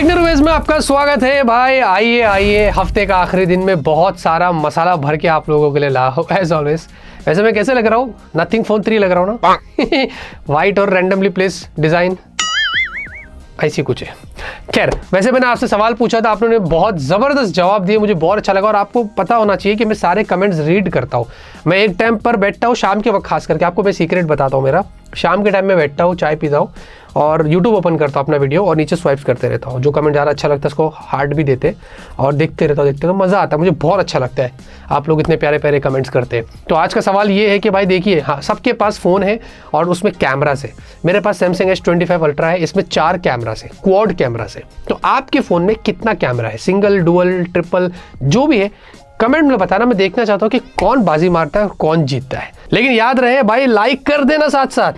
Technologies में आपका स्वागत है भाई। आइए आइए, हफ्ते का आखिरी दिन में बहुत सारा मसाला भर के आप लोगों के लिए ला हो एज ऑलवेज। वैसे मैं कैसे लग रहा हूँ? नथिंग फोन 3 लग रहा हूँ ना। वाइट और रैंडमली प्लेस डिजाइन ऐसी कुछ है। खैर, वैसे मैंने आपसे सवाल पूछा था, आपने बहुत ज़बरदस्त जवाब दिए, मुझे बहुत अच्छा लगा। और आपको पता होना चाहिए कि मैं सारे कमेंट्स रीड करता हूँ। मैं एक टाइम पर बैठता हूँ शाम के वक्त, खास करके आपको मैं सीक्रेट बताता हूँ मेरा। शाम के टाइम में बैठता हूँ, चाय पीता हूँ और यूट्यूब ओपन करता हूँ अपना वीडियो और नीचे स्वाइप्स करते रहता हूँ। जो कमेंट ज़्यादा अच्छा लगता है उसको हार्ट भी देते और देखते रहता हूँ, तो मज़ा आता है, मुझे बहुत अच्छा लगता है। आप लोग इतने प्यारे प्यारे कमेंट्स करते हैं। तो आज का सवाल ये है कि भाई देखिए, हाँ, सबके पास फ़ोन है और उसमें कैमरास है। मेरे पास सैमसंग S25 अल्ट्रा है, इसमें 4 कैमरास है, क्वाड कैमरास है। तो आपके फ़ोन में कितना कैमरा है? सिंगल, डुअल, ट्रिपल, जो भी है कमेंट में बताना। मैं देखना चाहता हूँ कि कौन बाजी मारता है और कौन जीतता है। लेकिन याद रहे भाई, लाइक कर देना साथ साथ,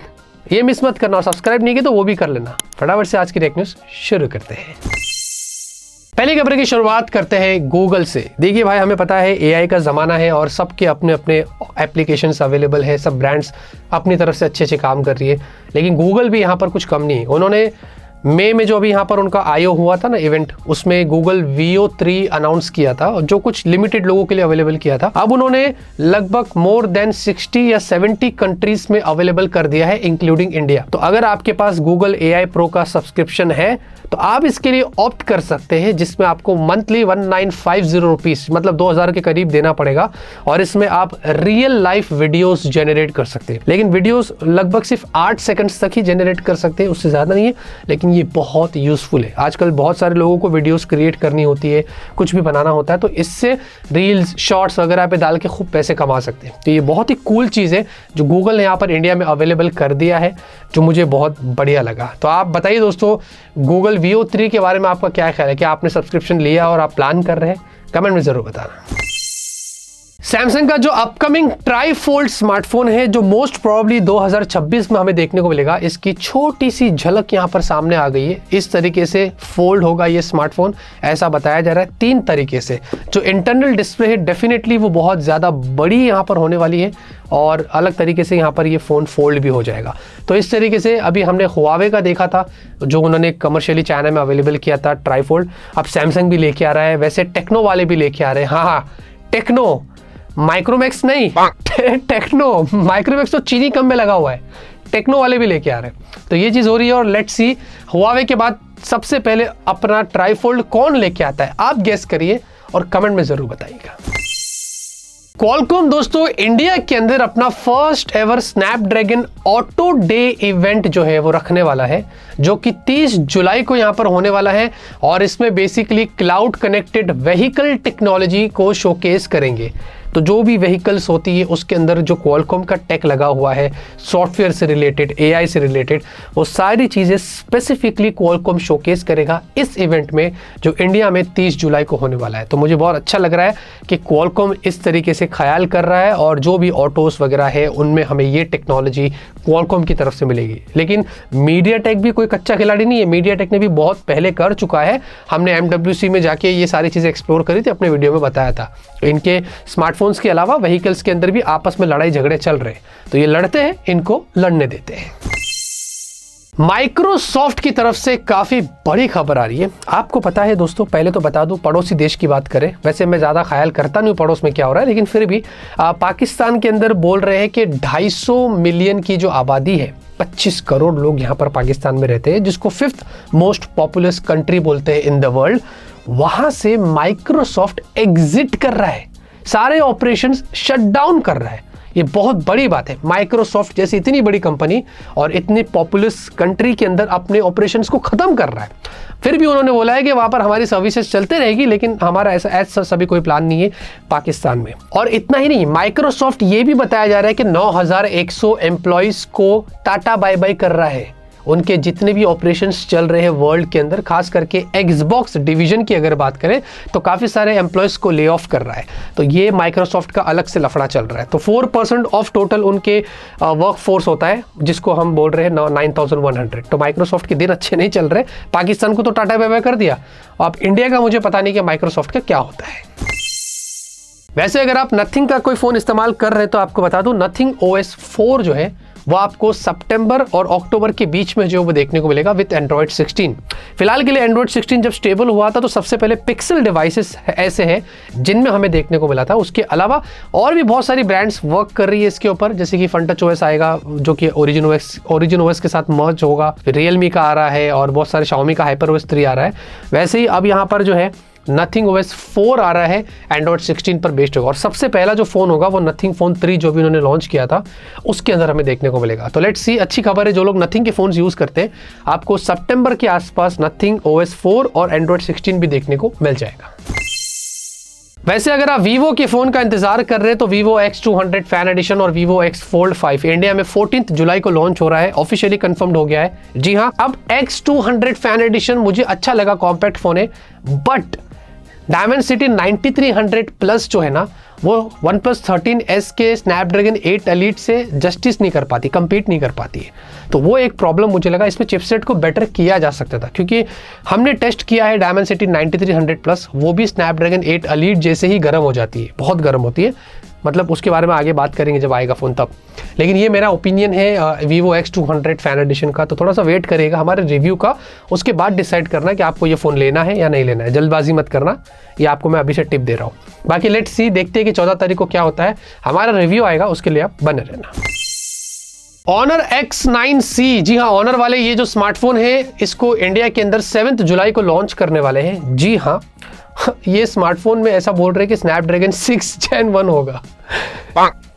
ये मिस मत करना, और सब्सक्राइब नहीं किया तो वो भी कर लेना। फटाफट से आज की टेक न्यूज़ शुरू करते हैं। पहली खबर की शुरुआत करते हैं गूगल से। देखिए भाई, हमें पता है एआई का ज़माना है और सबके अपने अपने एप्लीकेशंस अवेलेबल है, सब ब्रांड्स अपनी तरफ से अच्छे अच्छे काम कर रही है। लेकिन गूगल भी यहाँ पर कुछ कम नहीं है। उन्होंने मई में जो अभी यहाँ पर उनका आईओ हुआ था ना इवेंट, उसमें गूगल Veo 3 अनाउंस किया था, जो कुछ लिमिटेड लोगों के लिए अवेलेबल किया था। अब उन्होंने लगभग मोर देन 60 या 70 कंट्रीज में अवेलेबल कर दिया है, इंक्लूडिंग इंडिया। तो अगर आपके पास गूगल AI Pro का सब्सक्रिप्शन है तो आप इसके लिए ऑप्ट कर सकते हैं, जिसमें आपको मंथली 1950 रुपीज, मतलब 2000 के करीब देना पड़ेगा। और इसमें आप रियल लाइफ वीडियोस जनरेट कर सकते हैं। लेकिन वीडियोस लगभग सिर्फ 8 सेकंड्स तक ही जनरेट कर सकते हैं, उससे ज़्यादा नहीं है। लेकिन ये बहुत यूजफुल है। आजकल बहुत सारे लोगों को वीडियोस क्रिएट करनी होती है, कुछ भी बनाना होता है, तो इससे रील्स, शॉर्ट्स वगैरह पे डाल के खूब पैसे कमा सकते हैं। तो ये बहुत ही कूल चीज़ है जो गूगल ने यहाँ पर इंडिया में अवेलेबल कर दिया है, जो मुझे बहुत बढ़िया लगा। तो आप बताइए दोस्तों, गूगल Veo 3 के बारे में आपका क्या ख्याल है? क्या आपने सब्सक्रिप्शन लिया और आप प्लान कर रहे हैं? कमेंट में ज़रूर बताना। सैमसंग का जो अपकमिंग ट्राईफोल्ड स्मार्टफोन है, जो मोस्ट प्रोबेबली 2026 में हमें देखने को मिलेगा, इसकी छोटी सी झलक यहाँ पर सामने आ गई है। इस तरीके से फोल्ड होगा ये स्मार्टफोन, ऐसा बताया जा रहा है 3 तरीके से। जो इंटरनल डिस्प्ले है डेफिनेटली वो बहुत ज़्यादा बड़ी यहाँ पर होने वाली है और अलग तरीके से यहाँ पर ये फ़ोन फोल्ड भी हो जाएगा। तो इस तरीके से अभी हमने हुआवे का देखा था, जो उन्होंने कमर्शियली चाइना में अवेलेबल किया था ट्राईफोल्ड। अब सैमसंग भी लेके आ रहा है, वैसे टेक्नो वाले भी लेके आ रहे हैं। हाँ, टेक्नो, माइक्रोमैक्स नहीं, टेक्नो। माइक्रोमैक्स तो चीनी कम में लगा हुआ है, टेक्नो वाले भी लेके आ रहे हैं। तो ये चीज़ हो रही है और लेट्स सी हुआवे के बाद सबसे पहले अपना ट्राईफोल्ड कौन लेके आता है, आप गेस करिए और कमेंट में ज़रूर बताइएगा। क्वालकॉम दोस्तों इंडिया के अंदर अपना first ever Snapdragon auto day event जो है वो रखने वाला है, जो कि 30 जुलाई को यहाँ पर होने वाला है। और इसमें basically cloud connected vehicle technology को शोकेस करेंगे। तो जो भी व्हीकल्स होती है उसके अंदर जो क्वालकॉम का टेक लगा हुआ है, सॉफ्टवेयर से रिलेटेड, AI से रिलेटेड, वो सारी चीज़ें स्पेसिफिकली क्वालकॉम शोकेस करेगा इस इवेंट में, जो इंडिया में 30 जुलाई को होने वाला है। तो मुझे बहुत अच्छा लग रहा है कि क्वालकॉम इस तरीके से ख्याल कर रहा है और जो भी ऑटोस वगैरह है उनमें हमें ये टेक्नोलॉजी क्वालकॉम की तरफ से मिलेगी। लेकिन मीडियाटेक भी कोई कच्चा खिलाड़ी नहीं है, मीडियाटेक ने भी बहुत पहले कर चुका है। हमने MWC में जाके ये सारी चीज़ें एक्सप्लोर करी थी, अपने वीडियो में बताया था। इनके स्मार्टफोन्स के अलावा व्हीकल्स के अंदर भी आपस में लड़ाई झगड़े चल रहे हैं, तो ये लड़ते हैं, इनको लड़ने देते हैं। माइक्रोसॉफ्ट की तरफ से काफ़ी बड़ी खबर आ रही है। आपको पता है दोस्तों, पहले तो बता दूं, पड़ोसी देश की बात करें, वैसे मैं ज़्यादा ख्याल करता नहीं पड़ोस में क्या हो रहा है, लेकिन फिर भी पाकिस्तान के अंदर बोल रहे हैं कि 250 मिलियन की जो आबादी है, 25 करोड़ लोग यहाँ पर पाकिस्तान में रहते हैं, जिसको 5th मोस्ट पॉपुलस कंट्री बोलते हैं इन द वर्ल्ड। वहाँ से माइक्रोसॉफ्ट एग्जिट कर रहा है, सारे ऑपरेशंस शट डाउन कर रहा है। ये बहुत बड़ी बात है। माइक्रोसॉफ्ट जैसी इतनी बड़ी कंपनी और इतनी पॉपुलस कंट्री के अंदर अपने ऑपरेशंस को ख़त्म कर रहा है। फिर भी उन्होंने बोला है कि वहाँ पर हमारी सर्विसेज चलते रहेगी, लेकिन हमारा ऐसा सभी कोई प्लान नहीं है पाकिस्तान में। और इतना ही नहीं, माइक्रोसॉफ्ट ये भी बताया जा रहा है कि 9100 एम्प्लॉयज़ को टाटा बाय बाय कर रहा है। उनके जितने भी ऑपरेशंस चल रहे हैं वर्ल्ड के अंदर, खास करके एक्सबॉक्स डिवीजन की अगर बात करें तो काफ़ी सारे एम्प्लॉयज़ को ले ऑफ कर रहा है। तो ये माइक्रोसॉफ्ट का अलग से लफड़ा चल रहा है। तो 4% ऑफ टोटल उनके वर्क फोर्स होता है, जिसको हम बोल रहे हैं 9100। तो माइक्रोसॉफ्ट के दिन अच्छे नहीं चल रहे। पाकिस्तान को तो टाटा बाय बाय कर दिया, अब इंडिया का मुझे पता नहीं कि माइक्रोसॉफ्ट का क्या होता है। वैसे अगर आप नथिंग का कोई फ़ोन इस्तेमाल कर रहे हैं तो आपको बता दूं, नथिंग OS 4 जो है वो आपको सितंबर और अक्टूबर के बीच में जो वो देखने को मिलेगा विद एंड्रॉइड 16। फिलहाल के लिए एंड्रॉइड 16 जब स्टेबल हुआ था तो सबसे पहले पिक्सल डिवाइसेस ऐसे हैं जिनमें हमें देखने को मिला था। उसके अलावा और भी बहुत सारी ब्रांड्स वर्क कर रही है इसके ऊपर, जैसे कि फंटच ओएस आएगा जो कि ओरिजिन ओएस के साथ मर्ज होगा, फिर रियलमी का आ रहा है और बहुत सारे शाओमी का हाइपर ओएस 3 आ रहा है। वैसे ही अब यहाँ पर जो है नथिंग OS 4 आ रहा है, एंड्रॉइड 16 पर बेस्ड होगा और सबसे पहला जो फोन होगा वो नथिंग फोन 3 जो भी उन्होंने लॉन्च किया था उसके अंदर हमें देखने को मिलेगा। तो लेट्स सी, अच्छी खबर है जो लोग नथिंग के फोन यूज करते हैं, आपको सितंबर के आसपास नथिंग OS 4 और एंड्रॉइड 16 भी देखने को मिल जाएगा। वैसे अगर आप वीवो के फोन का इंतजार कर रहे हैं तो वीवो X200 फैन एडिशन और वीवो X Fold 5 इंडिया में 14 जुलाई को लॉन्च हो रहा है, ऑफिशियली कंफर्म्ड हो गया है। जी हाँ, अब X200 फैन एडिशन मुझे अच्छा लगा, कॉम्पैक्ट फोन है, बट डायमेंसिटी 9300 प्लस जो है ना वो OnePlus 13S के स्नैपड्रैगन 8 Elite से जस्टिस नहीं कर पाती, compete नहीं कर पाती है। तो वो एक प्रॉब्लम मुझे लगा, इसमें चिपसेट को बेटर किया जा सकता था, क्योंकि हमने टेस्ट किया है डायमेंसिटी 9300 प्लस, वो भी स्नैपड्रैगन 8 Elite जैसे ही गर्म हो जाती है, बहुत गर्म होती है। मतलब उसके बारे में आगे बात करेंगे जब आएगा फ़ोन तब, लेकिन ये मेरा ओपिनियन है वीवो X200 फैन एडिशन का। तो थोड़ा सा वेट करेगा हमारे रिव्यू का, उसके बाद डिसाइड करना कि आपको ये फ़ोन लेना है या नहीं लेना है। जल्दबाजी मत करना, ये आपको मैं अभी से टिप दे रहा हूँ। बाकी लेट्स सी, देखते हैं कि 14 तारीख को क्या होता है। हमारा रिव्यू आएगा, उसके लिए आप बने रहना। Honor X9C, जी हाँ, Honor वाले ये जो स्मार्टफोन है इसको इंडिया के अंदर 7 जुलाई को लॉन्च करने वाले हैं। जी हाँ, ये स्मार्टफोन में ऐसा बोल रहे हैं कि स्नैपड्रैगन 6 Gen 1 होगा।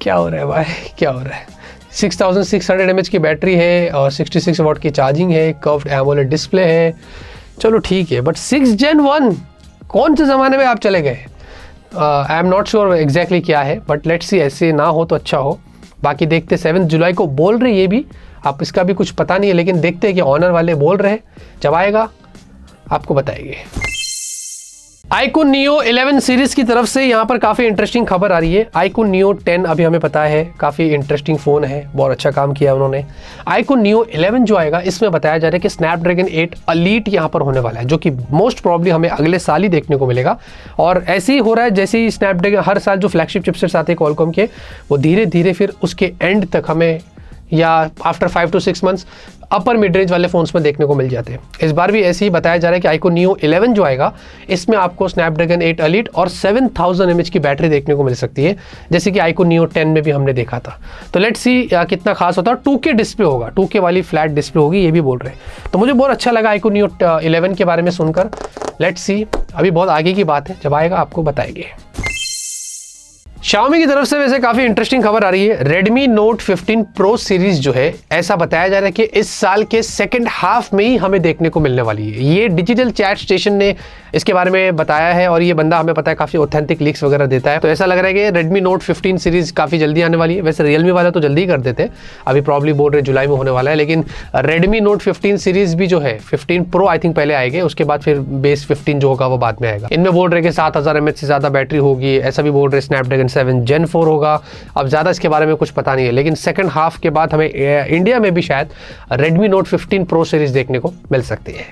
क्या हो रहा है भाई, क्या हो रहा है। 6600 mAh की बैटरी है और 66 वाट की चार्जिंग है, कर्व्ड एमोलेड डिस्प्ले है। चलो ठीक है, बट 6 Gen 1 कौन से ज़माने में आप चले गए? I am not sure exactly क्या है, बट लेट्स सी, ऐसे ना हो तो अच्छा हो। बाकी देखते, 7 जुलाई को बोल रहे, ये भी आप इसका भी कुछ पता नहीं है, लेकिन देखते हैं कि ऑनर वाले बोल रहे हैं, जब आएगा आपको बताएंगे। iQOO Neo 11 सीरीज की तरफ से यहाँ पर काफ़ी इंटरेस्टिंग खबर आ रही है। iQOO Neo 10 अभी हमें पता है काफ़ी इंटरेस्टिंग फ़ोन है, बहुत अच्छा काम किया उन्होंने। iQOO Neo 11 जो आएगा इसमें बताया जा रहा है कि स्नैपड्रैगन 8 Elite यहाँ पर होने वाला है, जो कि मोस्ट प्रॉब्ली हमें अगले साल ही देखने को मिलेगा। और ऐसे ही हो रहा है जैसे ही स्नैपड्रैगन हर साल जो फ्लैगशिप चिपसेट्स आते हैं क्वालकॉम के, वो धीरे धीरे फिर उसके एंड तक हमें या after 5 to 6 months upper mid range वाले फोन्स में देखने को मिल जाते हैं। इस बार भी ऐसे ही बताया जा रहा है कि iQOO Neo 11 जो आएगा इसमें आपको स्नैपड्रैगन 8 Elite और 7000 mAh की बैटरी देखने को मिल सकती है, जैसे कि iQOO Neo 10 में भी हमने देखा था। तो लेट्स सी कितना खास होता है। 2K डिस्प्ले होगा, 2K वाली फ्लैट डिस्प्ले होगी, ये भी बोल रहे हैं। तो मुझे बहुत अच्छा लगा iQOO Neo 11 के बारे में सुनकर। लेट्स सी, अभी बहुत आगे की बात है, जब आएगा आपको बताएंगे। Xiaomi की तरफ से वैसे काफी इंटरेस्टिंग खबर आ रही है। Redmi Note 15 Pro सीरीज जो है, ऐसा बताया जा रहा है कि इस साल के सेकंड हाफ में ही हमें देखने को मिलने वाली है। ये डिजिटल चैट स्टेशन ने इसके बारे में बताया है और ये बंदा हमें पता है काफी ऑथेंटिक लीक्स वगैरह देता है। तो ऐसा लग रहा है कि Redmi Note 15 सीरीज काफी जल्दी आने वाली है। वैसे Realme वाला तो जल्दी ही कर देते, अभी प्रॉब्ली बोल रहे जुलाई में होने वाला है, लेकिन Redmi Note 15 सीरीज भी जो है 15 Pro आई थिंक पहले आएंगे, उसके बाद फिर बेस 15 जो होगा वो बाद में आएगा। इनमें बोल रहे कि 7000 mAh से ज्यादा बैटरी होगी, ऐसा भी बोल रहे स्नैपड्रैगन 7 Gen 4 होगा। अब ज़्यादा इसके बारे में कुछ पता नहीं है, लेकिन सेकंड हाफ के बाद हमें इंडिया में भी शायद Redmi Note 15 Pro सीरीज देखने को मिल सकती है।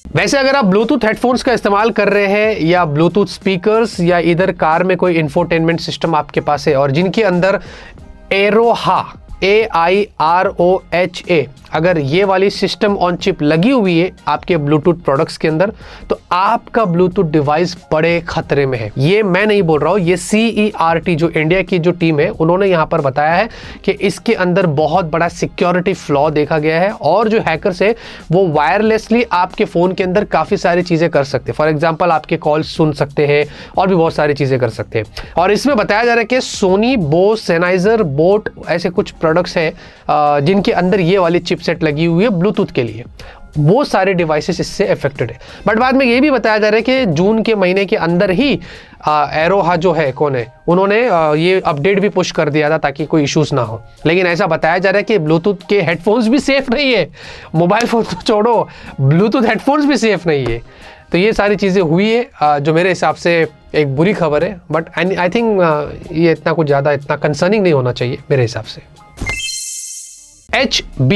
वैसे अगर आप ब्लूटूथ हेडफोन्स का इस्तेमाल कर रहे हैं या ब्लूटूथ स्पीकर्स या इधर कार में कोई इंफोटेनमेंट सिस्टम आपके पास है और जिनके अंदर एरोहा AIROHA अगर ये वाली सिस्टम ऑन चिप लगी हुई है आपके ब्लूटूथ प्रोडक्ट्स के अंदर, तो आपका ब्लूटूथ डिवाइस बड़े खतरे में है। ये मैं नहीं बोल रहा हूँ, ये CERT जो इंडिया की जो टीम है उन्होंने यहाँ पर बताया है कि इसके अंदर बहुत बड़ा सिक्योरिटी फ्लॉ देखा गया है और जो हैकर्स है वो वायरलेसली आपके फ़ोन के अंदर काफ़ी सारी चीज़ें कर सकते हैं। फॉर एग्जाम्पल आपके कॉल्स सुन सकते हैं और भी बहुत सारी चीज़ें कर सकते हैं। और इसमें बताया जा रहा है कि सोनी, बोस, सेनाइजर, बोट ऐसे कुछ प्रोडक्ट्स हैं जिनके अंदर ये वाली चिपसेट लगी हुई है ब्लूटूथ के लिए, वो सारे डिवाइसेस इससे अफेक्टेड है। बट बाद में ये भी बताया जा रहा है कि जून के महीने के अंदर ही एरोहा जो है कौन है उन्होंने ये अपडेट भी पुश कर दिया था ताकि कोई इश्यूज ना हो। लेकिन ऐसा बताया जा रहा है कि ब्लूटूथ के हेडफोन्स भी सेफ नहीं है, मोबाइल फोन तो छोड़ो, ब्लूटूथ हेडफोन्स भी सेफ नहीं है। तो ये सारी चीज़ें हुई है जो मेरे हिसाब से एक बुरी खबर है, बट आई थिंक ये इतना कुछ ज़्यादा इतना कंसर्निंग नहीं होना चाहिए मेरे हिसाब से। HB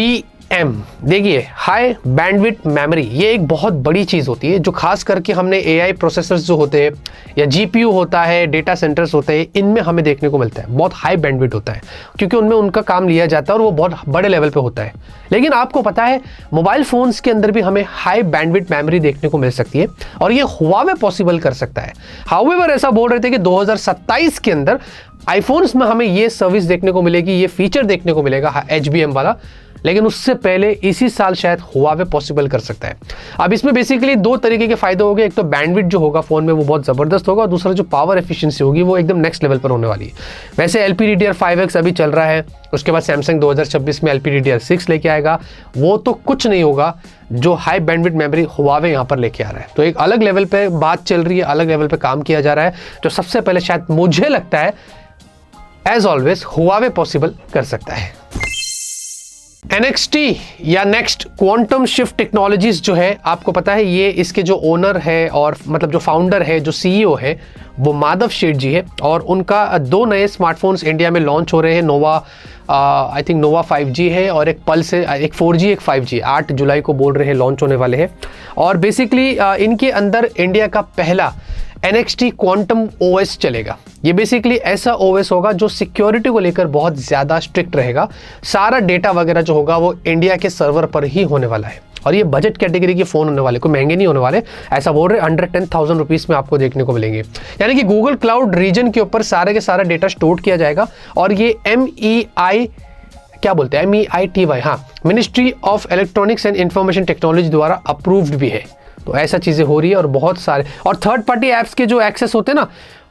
HBM, देखिए हाई बैंडविड्थ मेमोरी, ये एक बहुत बड़ी चीज़ होती है जो खास करके हमने AI प्रोसेसर्स जो होते हैं या GPU होता है, डेटा सेंटर्स होते हैं, इनमें हमें देखने को मिलता है। बहुत हाई बैंडविड्थ होता है क्योंकि उनमें उनका काम लिया जाता है और वो बहुत बड़े लेवल पे होता है। लेकिन आपको पता है मोबाइल फ़ोन्स के अंदर भी हमें हाई बैंडविड्थ मेमोरी देखने को मिल सकती है और ये हुआवे पॉसिबल कर सकता है। हाउएवर ऐसा बोल रहे थे कि 2027 के अंदर आईफोन्स में हमें ये सर्विस देखने को मिलेगी, ये फीचर देखने को मिलेगा HBM वाला, लेकिन उससे पहले इसी साल शायद हुआवे पॉसिबल कर सकता है। अब इसमें बेसिकली दो तरीके के फायदे होंगे, एक तो बैंडविड्थ जो होगा फोन में वो बहुत जबरदस्त होगा और दूसरा जो पावर एफिशिएंसी होगी वो एकदम नेक्स्ट लेवल पर होने वाली है। वैसे LPDDR5X अभी चल रहा है, उसके बाद सैमसंग 2026 में LPDDR6 लेके आएगा, वो तो कुछ नहीं होगा जो हाई बैंडविड्थ मेमोरी हुआवे यहाँ पर लेके आ रहा है। तो एक अलग लेवल पे बात चल रही है, अलग लेवल पे काम किया जा रहा है, जो सबसे पहले शायद मुझे लगता है एज ऑलवेज हुआवे पॉसिबल कर सकता है। NXT या नेक्स्ट क्वांटम शिफ्ट टेक्नोलॉजीज जो है, आपको पता है ये इसके जो ओनर है और मतलब जो फाउंडर है, जो CEO है, वो माधव शेठ जी है और उनका 2 नए स्मार्टफोन्स इंडिया में लॉन्च हो रहे हैं। नोवा आई थिंक नोवा 5G है और एक पल्स है, एक 4G एक 5G 8 जुलाई को बोल रहे हैं लॉन्च होने वाले हैं। और बेसिकली इनके अंदर इंडिया का पहला NXT क्वांटम OS चलेगा। ये बेसिकली ऐसा OS होगा जो सिक्योरिटी को लेकर बहुत ज़्यादा स्ट्रिक्ट रहेगा। सारा डेटा वगैरह जो होगा वो इंडिया के सर्वर पर ही होने वाला है और ये बजट कैटेगरी के फ़ोन होने वाले, कोई महंगे नहीं होने वाले, ऐसा बोल रहे, अंडर 10,000 रुपीज़ में आपको देखने को मिलेंगे। यानी कि गूगल क्लाउड रीजन के ऊपर सारे के सारा डेटा स्टोर किया जाएगा और ये MEI क्या बोलते हैं MEITY, हाँ, ministry of electronics and information technology द्वारा अप्रूव्ड भी है। तो ऐसा चीज़ें हो रही है और बहुत सारे और थर्ड पार्टी ऐप्स के जो एक्सेस होते हैं ना,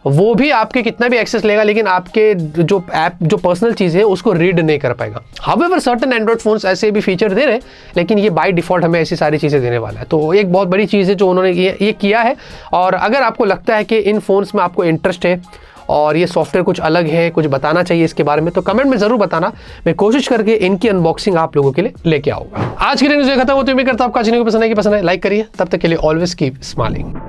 वो भी आपके कितना भी एक्सेस लेगा लेकिन आपके जो ऐप जो पर्सनल चीज़ है उसको रीड नहीं कर पाएगा। हाउएवर सर्टेन एंड्रॉइड फोन्स ऐसे भी फीचर दे रहे हैं, लेकिन ये बाय डिफॉल्ट हमें ऐसी सारी चीज़ें देने वाला है। तो एक बहुत बड़ी चीज़ है जो उन्होंने ये किया है। और अगर आपको लगता है कि इन फोन्स में आपको इंटरेस्ट है और ये सॉफ्टवेयर कुछ अलग है, कुछ बताना चाहिए इसके बारे में, तो कमेंट में ज़रूर बताना। मैं कोशिश करके इनकी अनबॉक्सिंग आप लोगों के लिए लेके आऊँगा। आज की न्यूज़ खत्म होती है, उम्मीद करता हूं आपका आज वीडियो पसंद आएगी, पसंद है लाइक करिए। तब तक के लिए ऑलवेज कीप स्माइलिंग।